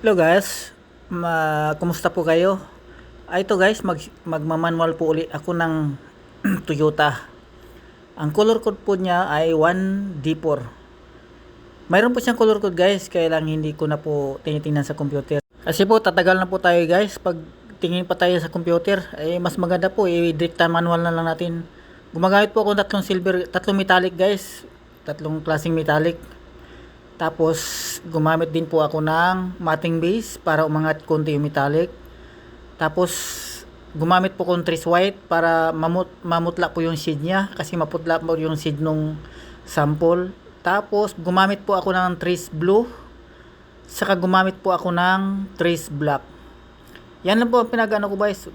Hello guys, kumusta po kayo? Ito guys, magmamanual po ulit ako ng Toyota. Ang color code po niya ay 1D4. Mayroon po siyang color code guys, kaya lang hindi ko na po tinitingnan sa computer. Kasi po tatagal na po tayo guys, pag tingin pa tayo sa computer, mas maganda po, i-dicta manual na lang natin. Gumagamit po ako ng tatlong metallic guys, tatlong klaseng metallic. Tapos gumamit din po ako ng matting base para umangat konti yung metallic. Tapos gumamit po akong trace white para mamutla po yung shade niya kasi maputla po yung shade nung sample. Tapos gumamit po ako ng trace blue. Saka gumamit po ako ng trace black. Yan lang po ang pinag-ano ko guys.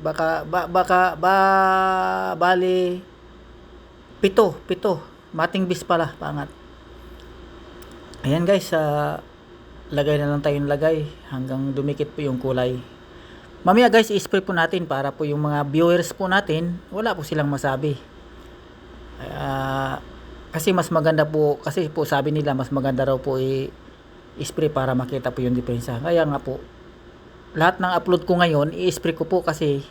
Bali pito. Matting base pala pangat. Ayan guys, lagay na lang tayong lagay hanggang dumikit po yung kulay. Mamaya guys, i-spray po natin para po yung mga viewers po natin, wala po silang masabi. Kasi mas maganda po, kasi po sabi nila mas maganda raw po i-spray para makita po yung diferensya. Kaya nga po, lahat ng upload ko ngayon, i-spray ko po kasi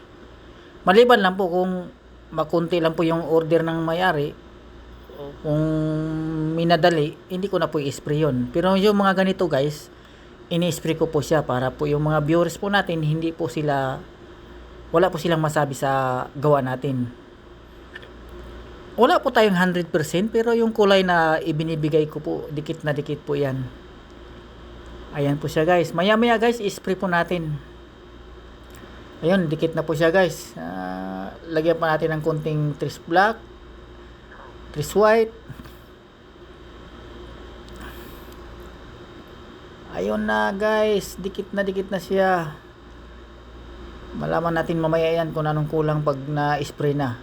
maliban lang po kung makunti lang po yung order ng may-ari. Kung minadali, hindi ko na po i-spray yun. Pero yung mga ganito guys, ini-spray ko po siya para po yung mga viewers po natin, hindi po sila, wala po silang masabi sa gawa natin. Wala po tayong 100% pero yung kulay na ibinibigay ko po, dikit na dikit po yan. Ayan po siya guys. Maya maya guys, i-spray po natin. Ayun, dikit na po siya guys. Lagyan pa natin ng konting trace black, trace white. Ayun na guys, dikit na siya. Malaman natin mamaya yan kung anong kulang pag na-spray na.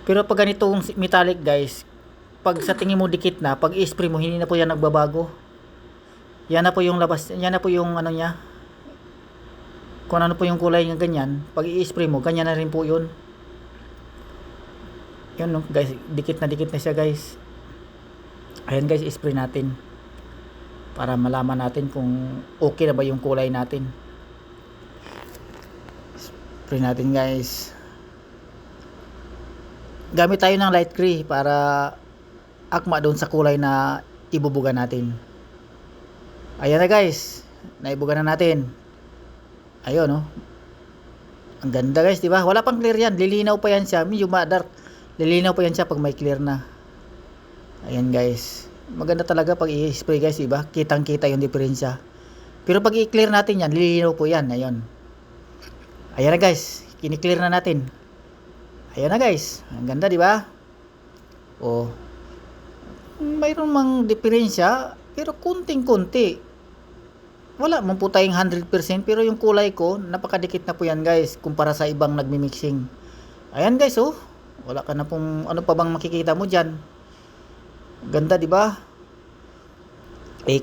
Pero pag ganitong metallic guys, pag sa tingin mo dikit na, pag i-spray mo hindi na po yan nagbabago. Yan na po yung labas, yan na po yung ano niya. Kung ano po yung kulay ng ganyan, pag i-spray mo, ganyan na rin po yun. Yun no, guys, dikit na siya guys. Ayan guys, i-spray natin para malaman natin kung okay na ba yung kulay natin. Spray natin guys. Gamit tayo ng light gray para akma doon sa kulay na ibubuga natin. Ayan na guys, naibuga na natin. Ayun no, ang ganda guys, di ba? Wala pang clear yan, lilinaw pa yan siya, medyo dark. Lilinaw pa yan siya pag may clear na. Ayan guys. Maganda talaga pag i-spray guys, diba? Kitang-kita yung diferensya. Pero pag i-clear natin yan, lilinaw po yan. Ayun. Ayan na guys. Kini-clear na natin. Ayan na guys. Ang ganda, diba? Oh. Mayroon mang diferensya, pero kunting-kunti. Wala man po tayong 100% pero yung kulay ko, napakadikit na po yan guys kumpara sa ibang nagmi-mixing. Ayan guys, oh. Wala ka na pong ano pa bang makikita mo diyan. Ganda, 'di ba?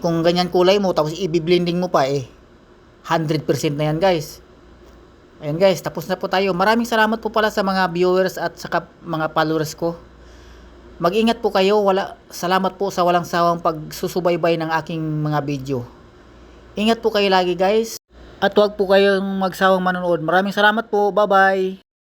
Kung ganyan kulay mo tapos i-blending mo pa 100% na 'yan, guys. Ayan, guys, tapos na po tayo. Maraming salamat po pala sa mga viewers at saka mga followers ko. Mag-ingat po kayo. Salamat po sa walang sawang pagsusubaybay ng aking mga video. Ingat po kayo lagi, guys. At huwag po kayong magsawang manonood. Maraming salamat po. Bye-bye.